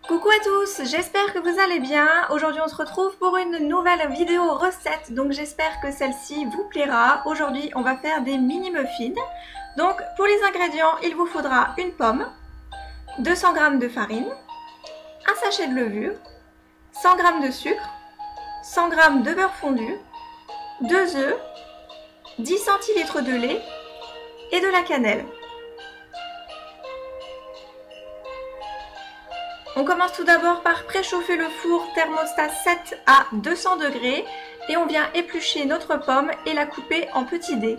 Coucou à tous, j'espère que vous allez bien. Aujourd'hui on se retrouve pour une nouvelle vidéo recette, donc j'espère que celle-ci vous plaira. Aujourd'hui on va faire des mini muffins. Donc pour les ingrédients, il vous faudra une pomme, 200 g de farine, un sachet de levure, 100 g de sucre, 100 g de beurre fondu, 2 œufs, 10 cl de lait et de la cannelle. On commence tout d'abord par préchauffer le four thermostat 7 à 200 degrés et on vient éplucher notre pomme et la couper en petits dés.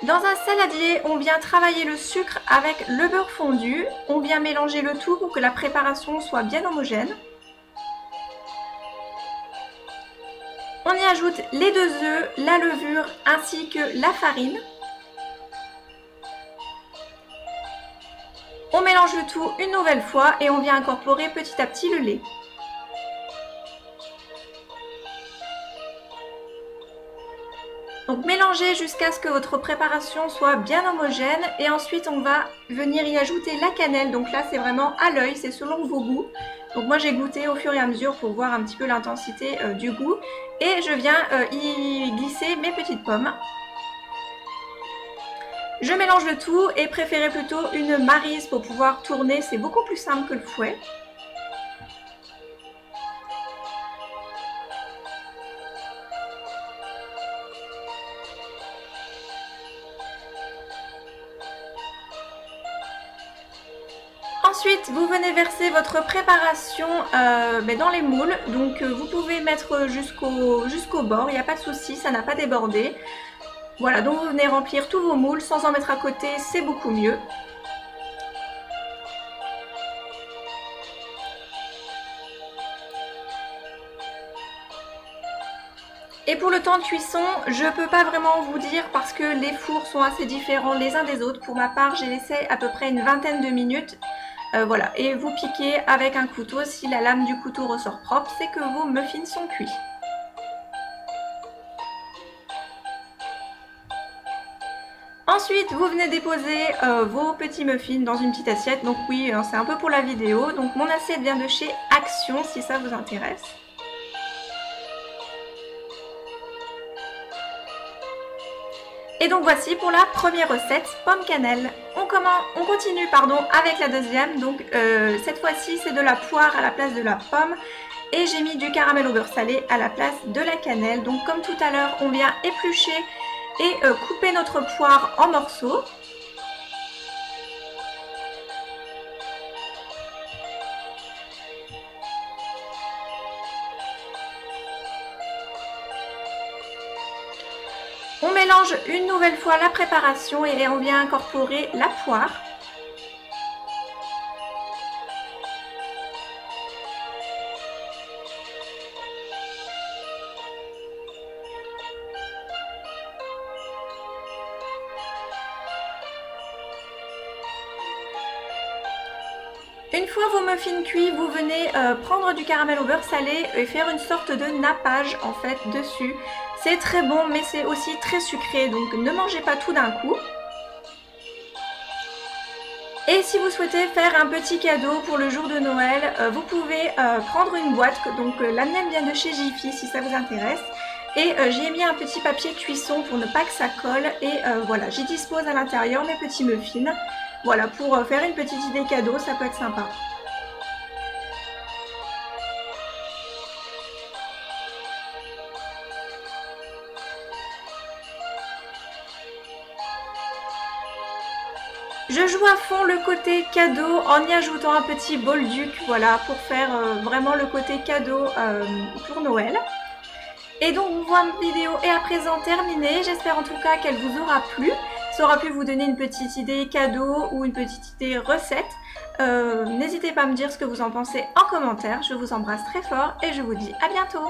Dans un saladier, on vient travailler le sucre avec le beurre fondu. On vient mélanger le tout pour que la préparation soit bien homogène. On y ajoute les 2 œufs, la levure ainsi que la farine. On mélange le tout une nouvelle fois et on vient incorporer petit à petit le lait. Donc mélangez jusqu'à ce que votre préparation soit bien homogène et ensuite on va venir y ajouter la cannelle. Donc là c'est vraiment à l'œil, c'est selon vos goûts. Donc moi j'ai goûté au fur et à mesure pour voir un petit peu l'intensité du goût et je viens y glisser mes petites pommes. Je mélange le tout et préférez plutôt une maryse pour pouvoir tourner, c'est beaucoup plus simple que le fouet. Ensuite, vous venez verser votre préparation dans les moules. Donc vous pouvez mettre jusqu'au bord, il n'y a pas de souci, ça n'a pas débordé. Voilà, donc vous venez remplir tous vos moules sans en mettre à côté, c'est beaucoup mieux. Et pour le temps de cuisson, je ne peux pas vraiment vous dire parce que les fours sont assez différents les uns des autres. Pour ma part, j'ai laissé à peu près une vingtaine de minutes. Voilà, et vous piquez avec un couteau. Si la lame du couteau ressort propre, c'est que vos muffins sont cuits. Ensuite, vous venez déposer vos petits muffins dans une petite assiette. Donc oui, c'est un peu pour la vidéo. Donc mon assiette vient de chez Action, si ça vous intéresse. Et donc voici pour la première recette, pomme cannelle. On continue avec la deuxième. Donc cette fois-ci, c'est de la poire à la place de la pomme. Et j'ai mis du caramel au beurre salé à la place de la cannelle. Donc comme tout à l'heure, on vient éplucher et couper notre poire en morceaux. On mélange une nouvelle fois la préparation et on vient incorporer la poire. Une fois vos muffins cuits, vous venez prendre du caramel au beurre salé et faire une sorte de nappage en fait dessus. C'est très bon mais c'est aussi très sucré, donc ne mangez pas tout d'un coup. Et si vous souhaitez faire un petit cadeau pour le jour de Noël, vous pouvez prendre une boîte, donc la mienne vient de chez Jiffy si ça vous intéresse. Et j'y ai mis un petit papier cuisson pour ne pas que ça colle et voilà, j'y dispose à l'intérieur mes petits muffins. Voilà, pour faire une petite idée cadeau, ça peut être sympa. Je joue à fond le côté cadeau en y ajoutant un petit bolduc, voilà, pour faire vraiment le côté cadeau pour Noël. Et donc votre vidéo est à présent terminée, j'espère en tout cas qu'elle vous aura plu. Ça aura pu vous donner une petite idée cadeau ou une petite idée recette. N'hésitez pas à me dire ce que vous en pensez en commentaire. Je vous embrasse très fort et je vous dis à bientôt.